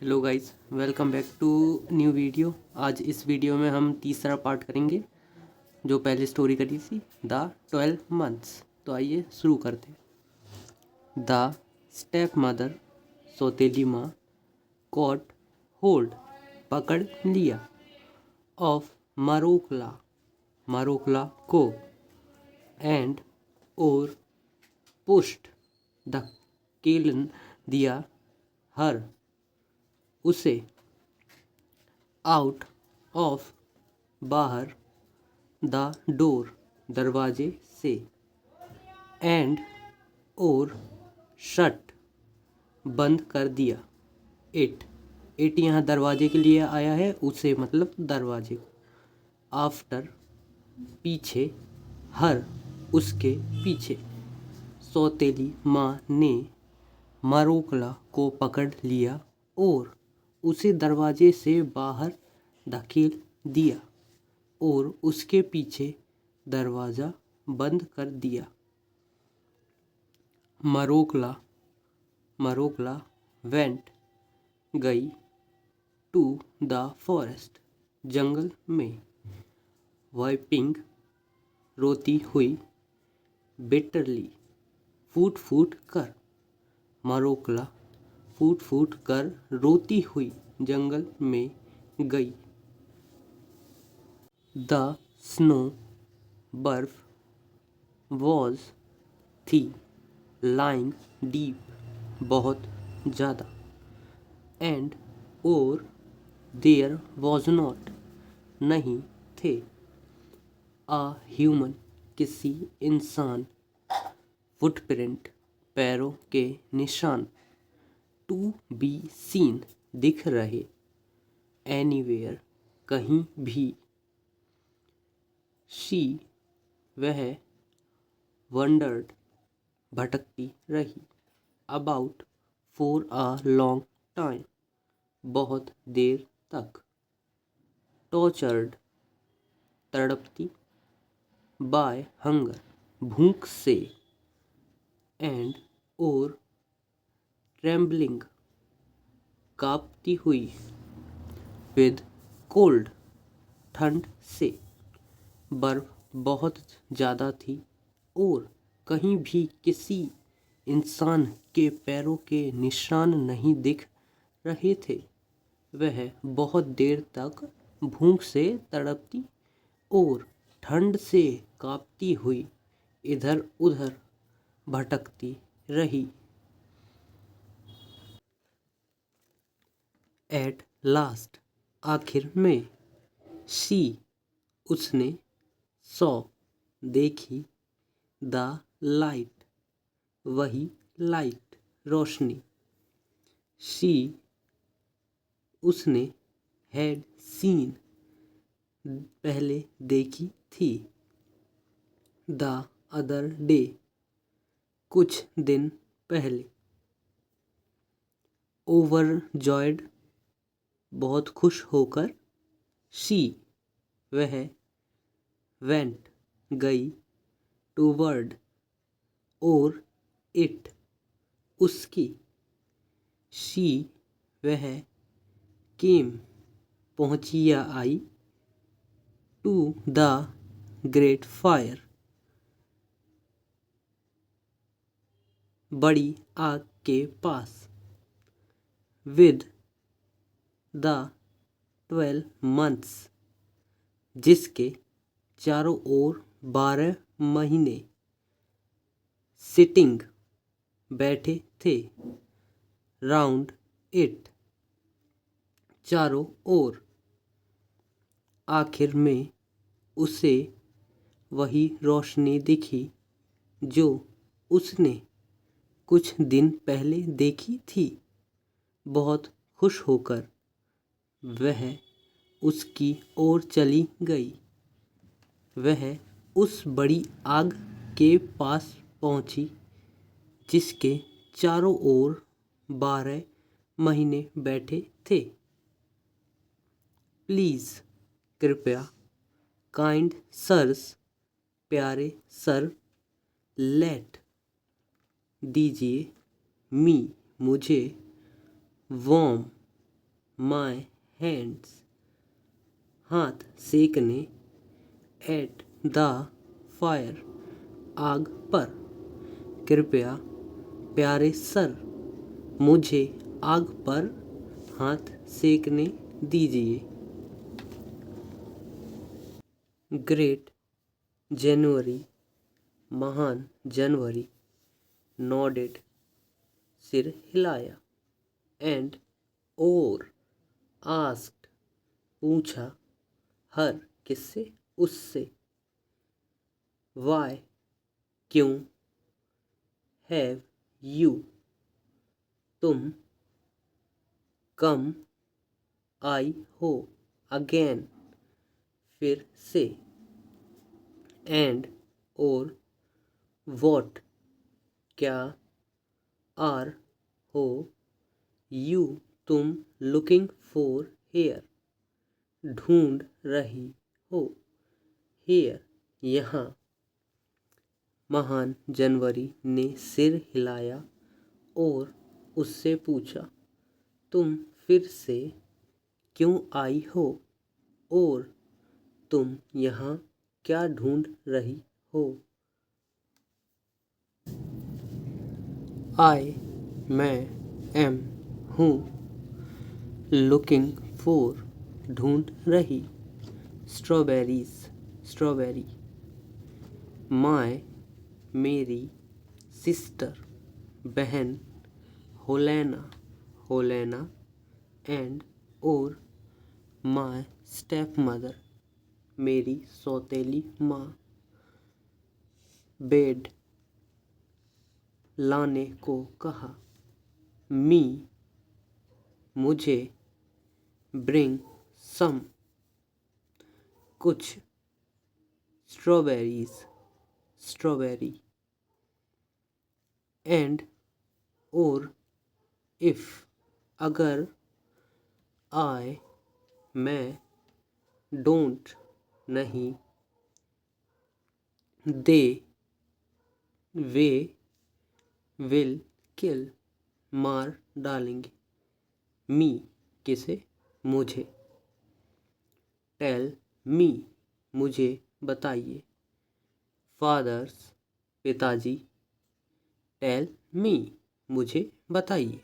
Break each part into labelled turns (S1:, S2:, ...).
S1: Hello guys, welcome back to new video. आज इस video में हम तीसरा पार्ट करेंगे जो पहले स्टोरी करी थी, द 12 मंथ्स। तो आइए शुरू करते हैं। द स्टेप मदर, सौतेली माँ, कॉट होल्ड पकड़ लिया ऑफ मरोकला मरोकला को एंड और पुश्ड धकेल दिया हर उसे आउट ऑफ बाहर द डोर दरवाजे से एंड और शट बंद कर दिया इट इट यहाँ दरवाजे के लिए आया है, उसे मतलब दरवाजे को। आफ्टर पीछे, हर उसके पीछे, सौतेली माँ ने मरोकला को पकड़ लिया और उसे दरवाजे से बाहर धकेल दिया और उसके पीछे दरवाज़ा बंद कर दिया। मरोकला वेंट गई टू द फॉरेस्ट जंगल में, वाइपिंग रोती हुई, बिटरली फूट फूट कर। मरोकला फूट फूट कर रोती हुई जंगल में गई। द स्नो बर्फ वॉज थी लाइंग डीप बहुत ज़्यादा एंड और देयर वॉज नॉट नहीं थे आ ह्यूमन किसी इंसान फुटप्रिंट पैरों के निशान टू बी सीन दिख रहे एनीवेयर कहीं भी। शी वह वंडर्ड भटकती रही about for a long time बहुत देर तक। टॉर्चर्ड तड़पती, बाय हंगर भूख से, एंड और ट्रेम्बलिंग कांपती हुई, विद कोल्ड ठंड से। बर्फ बहुत ज़्यादा थी और कहीं भी किसी इंसान के पैरों के निशान नहीं दिख रहे थे। वह बहुत देर तक भूख से तड़पती और ठंड से कांपती हुई इधर उधर भटकती रही। एट लास्ट आखिर में, शी उसने, सॉ देखी, द लाइट वही लाइट रोशनी, शी उसने, हैड सीन पहले देखी थी, द अदर डे कुछ दिन पहले, ओवरजॉयड बहुत खुश होकर, शी वह वेंट गई, टूवर्ड और इट उसकी, शी वह केम पहुंची या आई, टू द ग्रेट फायर बड़ी आग के पास, विद द 12 मंथ्स जिसके चारों ओर 12 महीने, सिटिंग बैठे थे, राउंड इट चारों ओर। आखिर में उसे वही रोशनी दिखी जो उसने कुछ दिन पहले देखी थी। बहुत खुश होकर वह उसकी ओर चली गई। वह उस बड़ी आग के पास पहुंची जिसके चारों ओर 12 महीने बैठे थे। प्लीज़ कृपया, काइंड सर्स प्यारे सर, लेट दीजिए, मी मुझे, वार्म माय हैंड्स हाथ सेकने, एट द फायर आग पर, कृपया प्यारे सर मुझे आग पर हाथ सेकने दीजिए। ग्रेट जनवरी महान जनवरी, नोडेड सिर हिलाया, एंड और आस्क्ड पूछा, हर किससे उससे, वाई क्यों, हैव यू तुम, कम आई हो, अगेन फिर से, एंड और वॉट क्या, आर हो, यू तुम, लुकिंग फॉर हेयर ढूंढ रही हो, हेयर यहाँ। महान जनवरी ने सिर हिलाया और उससे पूछा, तुम फिर से क्यों आई हो और तुम यहाँ क्या ढूंढ रही हो। आई मैं एम हूँ, लुकिंग फॉर ढूंढ रही, स्ट्रॉबेरीज स्ट्रॉबेरी, माय मेरी सिस्टर बहन, होलेना होलेना, एंड और माय स्टेप मदर मेरी सौतेली माँ, बेड लाने को कहा, मी मुझे, ब्रिंग सम कुछ, स्ट्रॉबेरीज स्ट्रॉबेरी, एंड और इफ अगर, आई मैं, डोंट नहीं, दे वे, विल किल मार डालेंगे, मी किसे, मुझे, टेल मी मुझे बताइए, फादर्स पिताजी, टेल मी मुझे बताइए,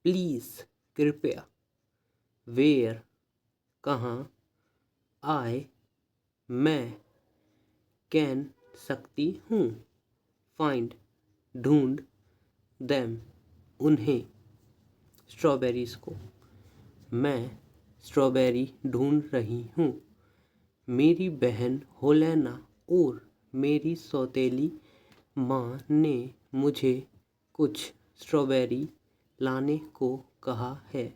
S1: प्लीज़ कृपया, वेयर कहाँ, आई मैं, कैन सकती हूँ, फाइंड ढूंढ, देम उन्हें, स्ट्रॉबेरीज को, मैं स्ट्रॉबेरी ढूंढ रही हूँ, मेरी बहन होलेना और मेरी सौतेली माँ ने मुझे कुछ स्ट्रॉबेरी लाने को कहा है,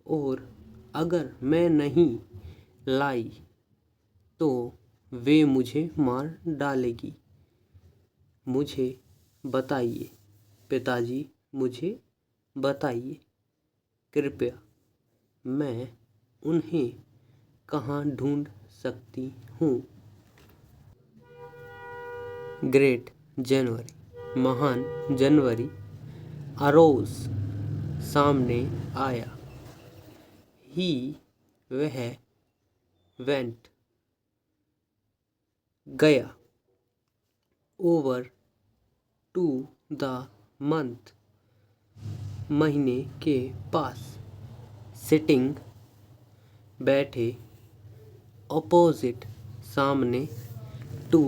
S1: और अगर मैं नहीं लाई तो वे मुझे मार डालेगी, मुझे बताइए पिताजी मुझे बताइए, कृपया मैं उन्हें कहाँ ढूंढ सकती हूँ। ग्रेट जनवरी महान जनवरी, अरोज सामने आया, ही वह, वेंट गया, ओवर टू द मंथ महीने के पास, सिटिंग बैठे, ऑपोजिट सामने, टू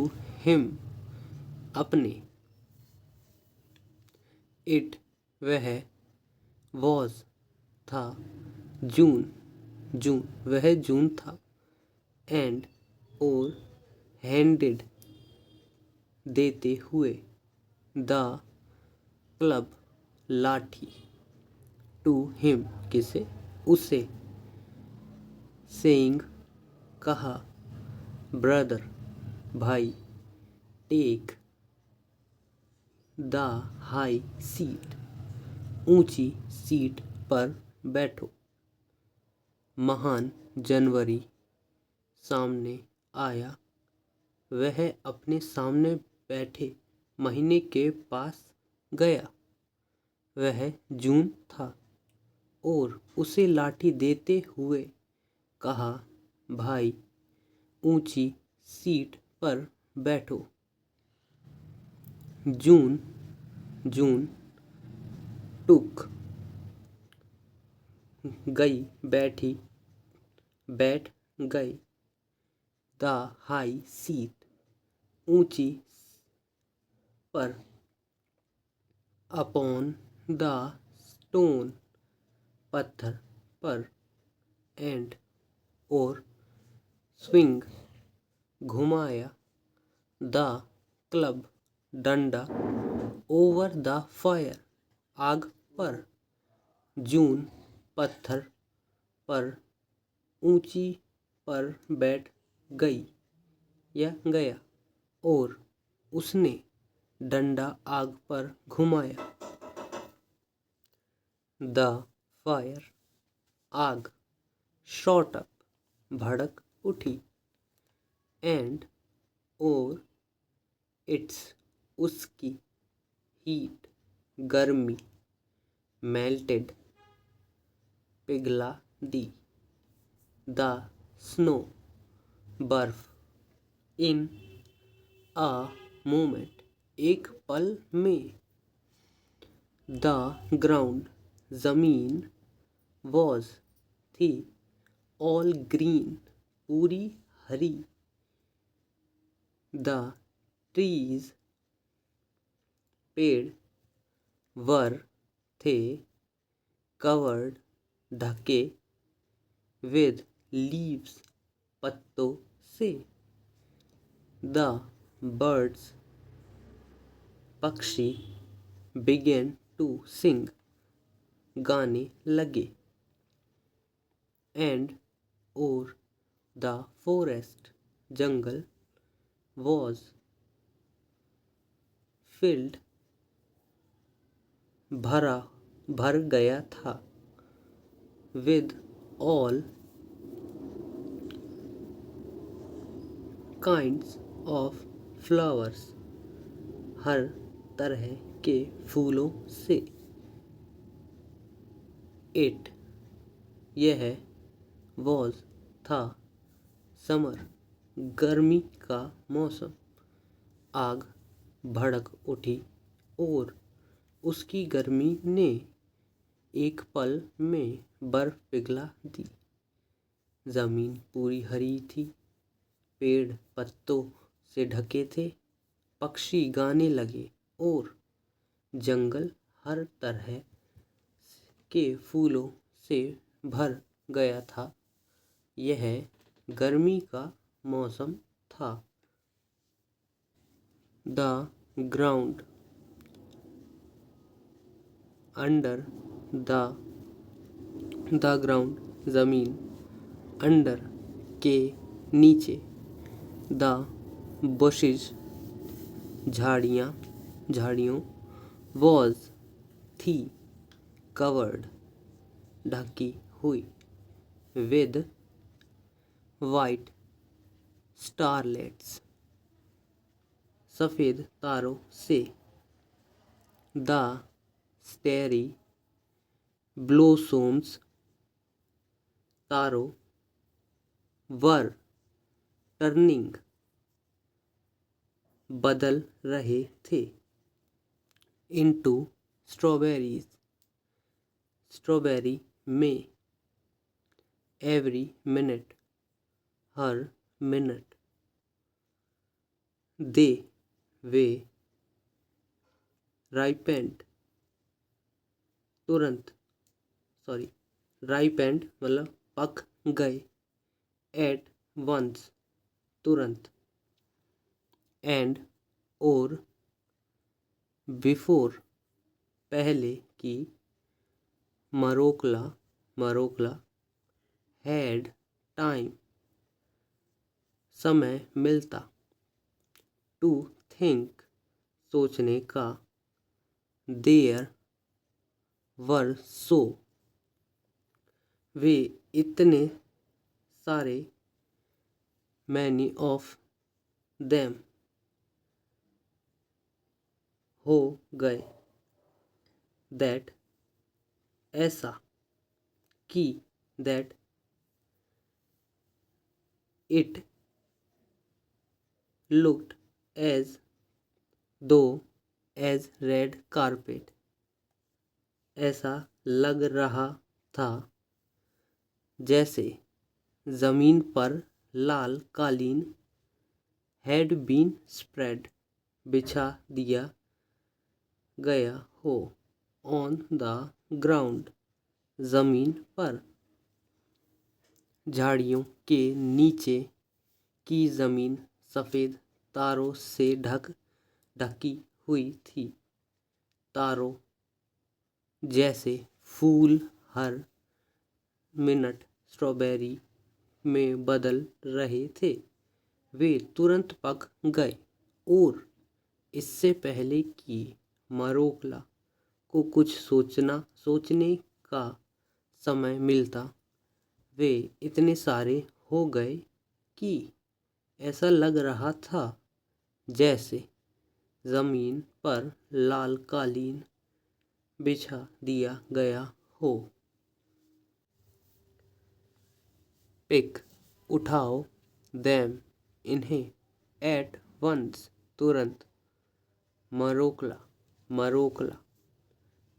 S1: हिम अपने, इट वह, वॉज था, जून जून वह जून था, एंड और हैंडेड देते हुए, द क्लब लाठी, टू हिम किसे, उसे, सेइंग कहा, ब्रदर भाई, टेक द हाई सीट ऊंची सीट पर बैठो, महान जनवरी सामने आया, वह अपने सामने बैठे महीने के पास गया, वह जून था, और उसे लाठी देते हुए कहा, भाई ऊंची सीट पर बैठो। जून टुक गई, बैठ गई। द हाई सीट, ऊंची पर। अपॉन द स्टोन, पत्थर पर। एंड और स्विंग, घुमाया। द क्लब, डंडा। ओवर द फायर, आग पर। जून पत्थर पर ऊंची पर बैठ गई या गया और उसने डंडा आग पर घुमाया। द फायर, आग। शॉट अप, भड़क उठी। एंड और इट्स, उसकी। हीट, गर्मी। मेल्टेड, पिघला दी। द स्नो, बर्फ। इन अ मोमेंट, एक पल में। द ग्राउंड, जमीन। वॉज, थी। ऑल ग्रीन, पूरी हरी। द ट्रीज, पेड़। वर, थे। कवर्ड, ढके। विद लीव्स, पत्तों से। द बर्ड्स, पक्षी। बिगेन टू सिंग, गाने लगे। एंड और द फॉरेस्ट, जंगल। वॉज, फिल्ड, भर गया था। With all kinds of flowers, हर तरह के फूलों से। इट, यह। वॉज, था। समर, गर्मी का मौसम। आग भड़क उठी और उसकी गर्मी ने एक पल में बर्फ पिघला दी। जमीन पूरी हरी थी, पेड़ पत्तों से ढके थे, पक्षी गाने लगे और जंगल हर तरह के फूलों से भर गया था। यह गर्मी का मौसम था। The ground, under. The ground, जमीन। अंडर, के नीचे। द बुशेस, झाड़ियों। वॉज, थी। कवर्ड, ढकी हुई। विद वाइट स्टारलेट्स, सफ़ेद तारों से। द स्टेरी ब्लोसोम्स, तारों। वर, टर्निंग, बदल रहे थे। इनटू स्ट्रॉबेरीज, स्ट्रॉबेरी में। एवरी मिनट, हर मिनट। दे, वे। राइपेंड, तुरंत। राइपेंड मतलब पक गए। एट वंस, तुरंत। एंड और बिफोर, पहले की। मरोकला। हैड, टाइम, समय मिलता। टू थिंक, सोचने का। देयर वर सो, वे इतने सारे। मैनी ऑफ देम, हो गए। दैट, ऐसा। की that it looked as though as red carpet, ऐसा लग रहा था जैसे जमीन पर लाल कालीन had been spread, बिछा दिया गया हो on the ground, जमीन पर। झाड़ियों के नीचे की जमीन सफेद तारों से ढकी हुई थी। तारों जैसे फूल हर मिनट स्ट्रॉबेरी में बदल रहे थे। वे तुरंत पक गए और इससे पहले कि मरोकला को कुछ सोचने का समय मिलता, वे इतने सारे हो गए कि ऐसा लग रहा था जैसे जमीन पर लाल कालीन बिछा दिया गया हो। पिक, उठाओ, them, इन्हें, at once, तुरंत। मरोकला,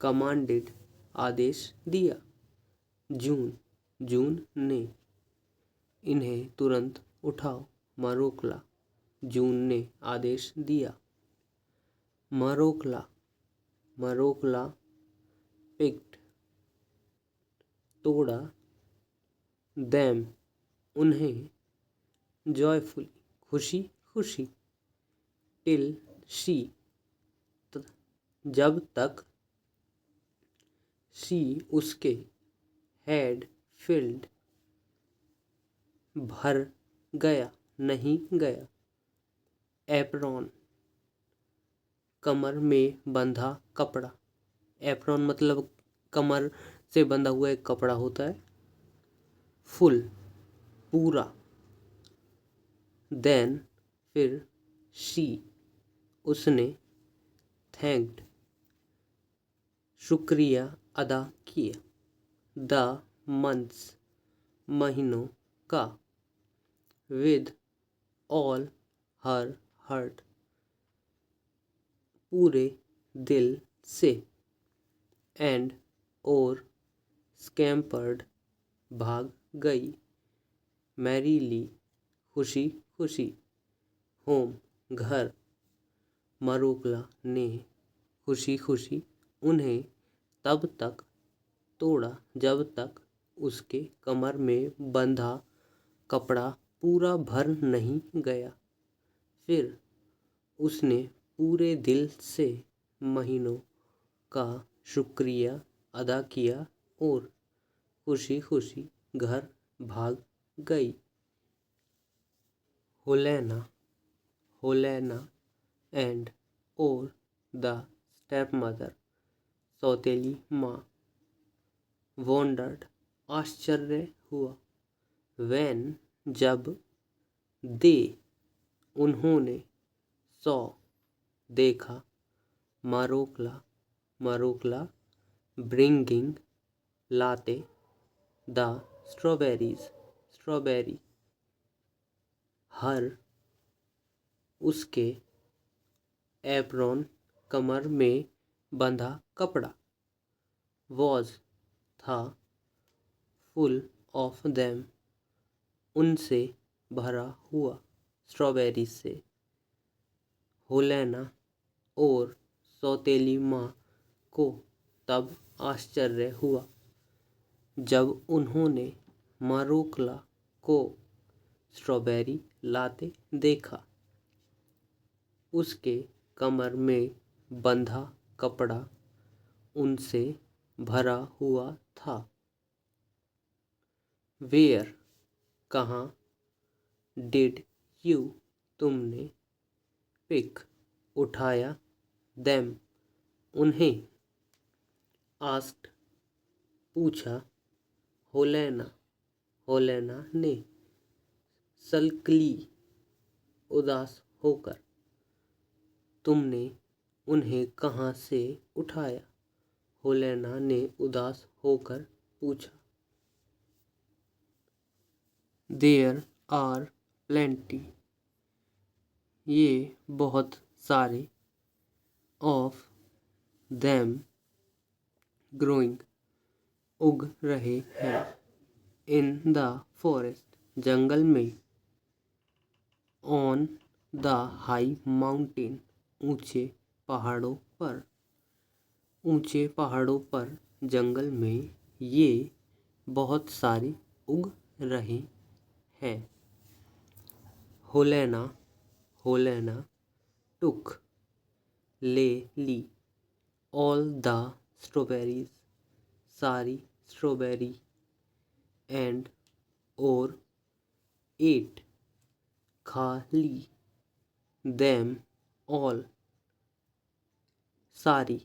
S1: commanded, आदेश दिया। जून ने, इन्हें तुरंत उठाओ। जून ने आदेश दिया। मरोकला picked, तोड़ा। them, उन्हें। joyfully, खुशी till she, जब तक। she, उसके। had filled, भर गया, नहीं गया। apron, कमर में बंधा कपड़ा। एप्रॉन मतलब कमर से बंधा हुआ एक कपड़ा होता है। फुल, पूरा। देन, फिर। शी, उसने। थैंक्ड, शुक्रिया अदा किया। द मंथ्स, महीनों का। विद ऑल हर हार्ट, पूरे दिल से। एंड, और। स्कैम्पर्ड, भाग गई। मैरीली, खुशी। होम, घर। मरोकला ने खुशी उन्हें तब तक तोड़ा जब तक उसके कमर में बंधा कपड़ा पूरा भर नहीं गया। फिर उसने पूरे दिल से महीनों का शुक्रिया अदा किया और खुशी घर भाग गई। होलेना एंड, और। द स्टेपमदर, सौतेली माँ। वॉन्डर्ड, आश्चर्य हुआ। व्हेन, जब। दे, उन्होंने। सॉ, देखा। मरोकला ब्रिंगिंग, लाते। द स्ट्रॉबेरी, हर। उसके। एप्रॉन, कमर में बंधा कपड़ा। वॉज, था। फुल ऑफ देम, उनसे भरा हुआ, स्ट्रॉबेरी से। होलेना, और। सौतेली माँ को तब आश्चर्य हुआ जब उन्होंने मरोकला को स्ट्रॉबेरी लाते देखा। उसके कमर में बंधा कपड़ा उनसे भरा हुआ था। वेयर, कहाँ। डिड यू, तुमने। पिक, उठाया। देम, उन्हें। आस्क्ड, पूछा। होलेना ने। सल्कली, उदास होकर। तुमने उन्हें कहाँ से उठाया। होलेना ने उदास होकर पूछा। देयर आर प्लेंटी, ये बहुत सारे, ऑफ देम ग्रोइंग, उग रहे हैं, इन द फॉरेस्ट, जंगल में, ऑन द हाई माउंटेन, ऊंचे पहाड़ों पर, ऊंचे पहाड़ों पर, जंगल में, ये बहुत सारे उग रहे हैं। होलेना, होलेना टुक, ले ली, ऑल द स्ट्रॉबेरीज, सारी स्ट्रॉबेरी, एंड और, एट, खा ली, देम ऑल, सारी,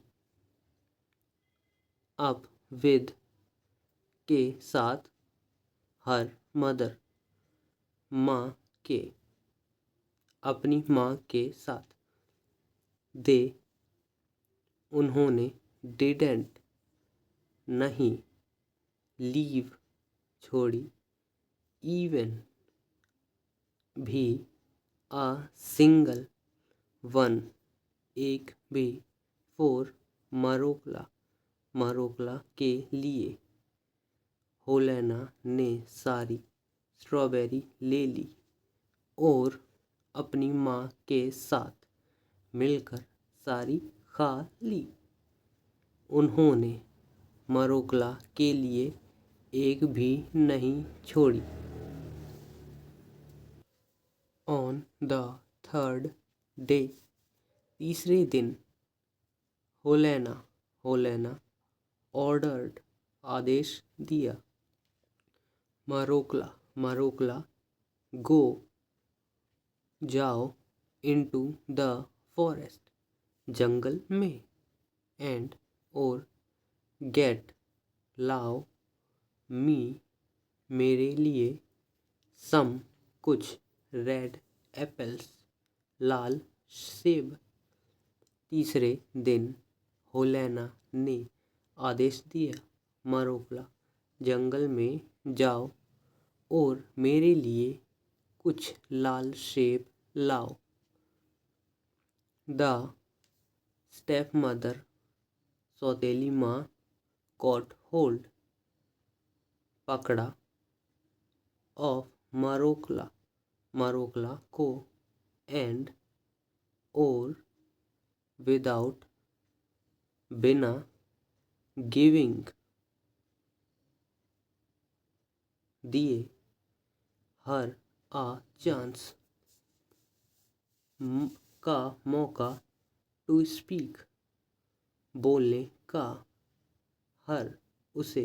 S1: अप विद, के साथ, हर मदर, माँ के, अपनी माँ के साथ, दे, उन्होंने, डिडेंट, नहीं, लीव, छोड़ी, इवन, भी, आ सिंगल, वन, एक भी, फोर, मरोकला, मरोकला के लिए, होलेना ने सारी स्ट्रॉबेरी ले ली और अपनी माँ के साथ मिलकर सारी खा ली। उन्होंने मरोकला के लिए एक भी नहीं छोड़ी। ऑन द थर्ड डे, तीसरे दिन, होलेना, होलेना ऑर्डर्ड, आदेश दिया, मरोकला, मरोकला, गो, जाओ, इनटू द फॉरेस्ट, जंगल में, एंड और, गेट, लाओ, मी, मेरे लिए, सम, कुछ, रेड एप्पल्स, लाल सेब। तीसरे दिन, होलेना ने आदेश दिया, मरोकला, जंगल में जाओ और मेरे लिए कुछ लाल सेब लाओ। द स्टेप मदर, सौतेली माँ, कॉट होल्ड, पकड़ा, ऑफ मरोकला, मरोकला को, एंड और, विदाउट, बिना, गिविंग, दिए, हर आ चांस, का मौका, टू स्पीक, बोलने का, हर, उसे,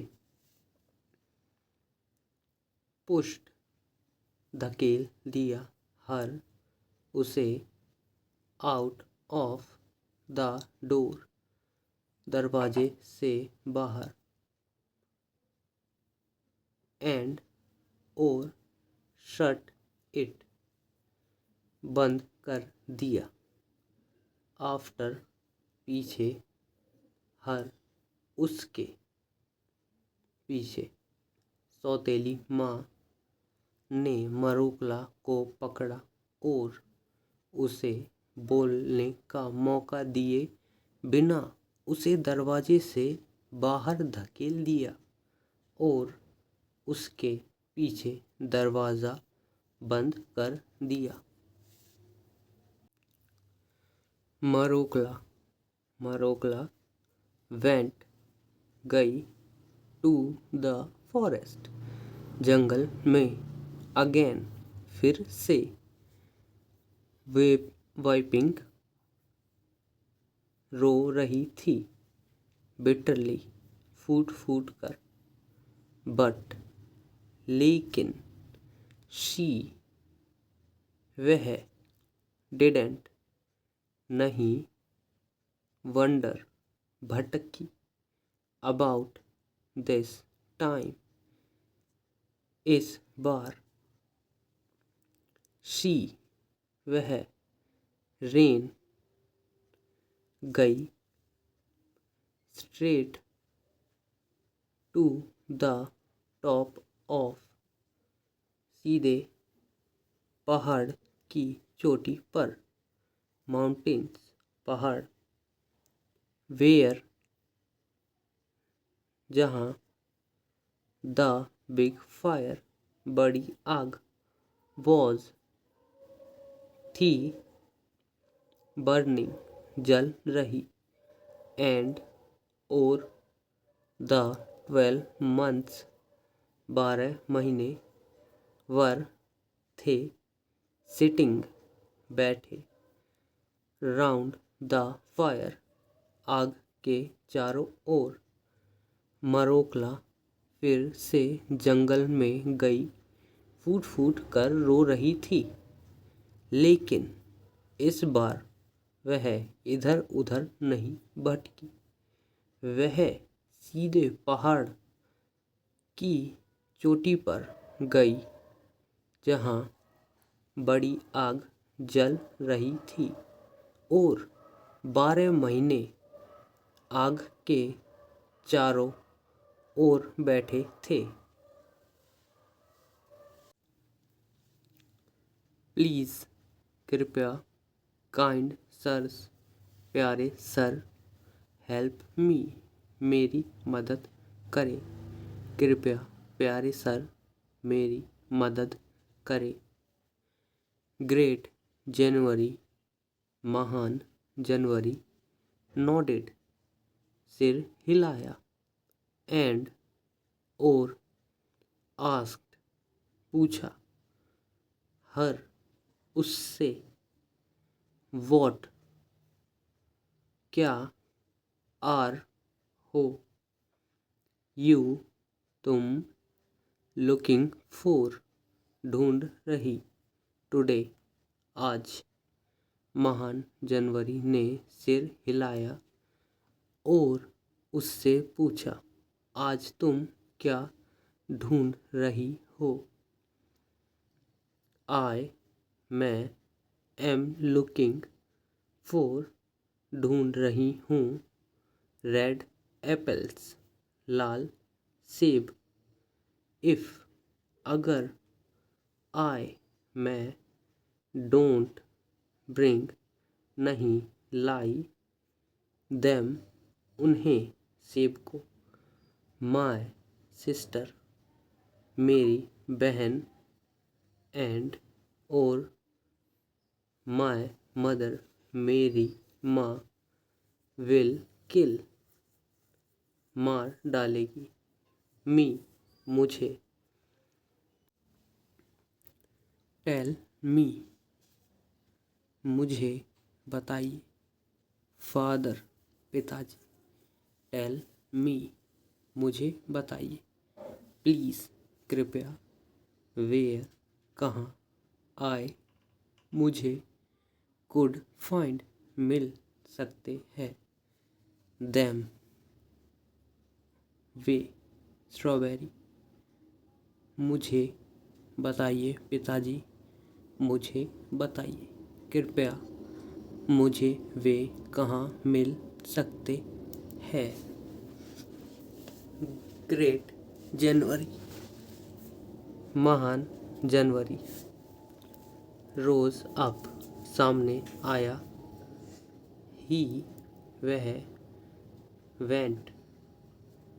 S1: पुश्ड, धकेल दिया, हर, उसे, आउट ऑफ द डोर, दरवाजे से बाहर, एंड और, शट इट, बंद कर दिया, आफ्टर, पीछे, हर, उसके, पीछे। सौतेली माँ ने मरोकला को पकड़ा और उसे बोलने का मौका दिए बिना उसे दरवाजे से बाहर धकेल दिया और उसके पीछे दरवाज़ा बंद कर दिया। मरोकला, मरोकला वेंट, गई, टू द फॉरेस्ट, जंगल में, अगेन, फिर से, वाइपिंग, रो रही थी, बिटरली, फूट फूट कर, बट, लेकिन, शी, वह, डिडेंट, नहीं, वंडर, भटकी, अबाउट, दिस टाइम, इस बार, शी, वह, रेन, गई, straight, to the top of, सीधे पहाड़ की चोटी पर, माउंटेन्स पहाड़, वेयर जहाँ, द बिग फायर बड़ी आग, वॉज थी, बर्निंग जल रही, एंड और द 12 months 12 महीने, वर थे, सिटिंग बैठे, राउंड द फायर आग के चारों ओर, मरोकला फिर से जंगल में गई, फूट फूट कर रो रही थी, लेकिन इस बार वह इधर उधर नहीं भटकी। वह सीधे पहाड़ की चोटी पर गई जहाँ बड़ी आग जल रही थी और 12 महीने आग के चारों ओर बैठे थे। प्लीज़ कृपया, काइंड सर्स प्यारे सर, हेल्प मी मेरी मदद करें, कृपया प्यारे सर मेरी मदद करें। ग्रेट जनवरी महान जनवरी, नोडेड सिर हिलाया, एंड और आस्क्ड पूछा, हर उससे, वॉट क्या, आर हो, यू तुम, लुकिंग फॉर ढूंढ रही, टुडे आज, महान जनवरी ने सिर हिलाया और उससे पूछा, आज तुम क्या ढूंढ रही हो। मैं एम लुकिंग फॉर ढूंढ रही हूँ, रेड एप्पल्स लाल सेब, इफ़ अगर, मैं डोंट ब्रिंग नहीं लाई, देम उन्हें सेब को, माय सिस्टर मेरी बहन, एंड और माय मदर मेरी माँ, विल किल मार डालेगी, मी मुझे, टेल मी मुझे बताइए, फादर पिताजी, टेल मी मुझे बताइए, प्लीज़ कृपया, वेयर कहाँ, आई मुझे, कुड फाइंड मिल सकते हैं, देम वे स्ट्रॉबेरी, मुझे बताइए पिताजी, मुझे बताइए कृपया, मुझे वे कहाँ मिल सकते हैं। ग्रेट जनवरी महान जनवरी, रोज अप सामने आया, ही वह, वेंट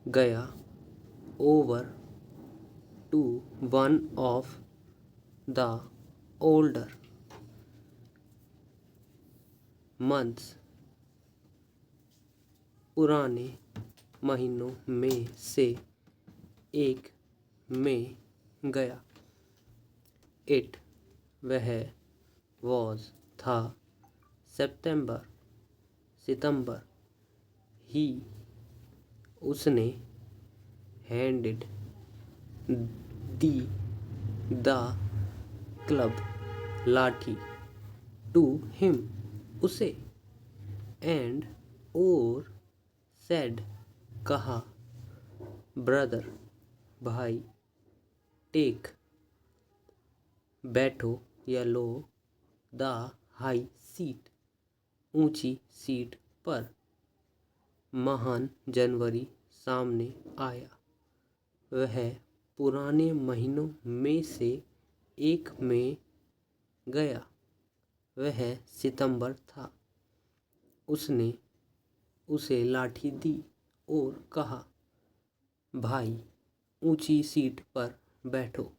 S1: गया, over to one of the older months पुराने महीनों में से एक में गया, इट वह, वॉज था, सितंबर सितंबर, ही उसने, हैंडेड दी द क्लब लाठी, टू हिम उसे, एंड और सेड कहा, ब्रदर भाई, टेक बैठो या लो, द हाई सीट ऊंची सीट पर, महान जनवरी सामने आया, वह पुराने महीनों में से एक में गया। वह सितंबर था। उसने उसे लाठी दी और कहा, भाई ऊंची सीट पर बैठो।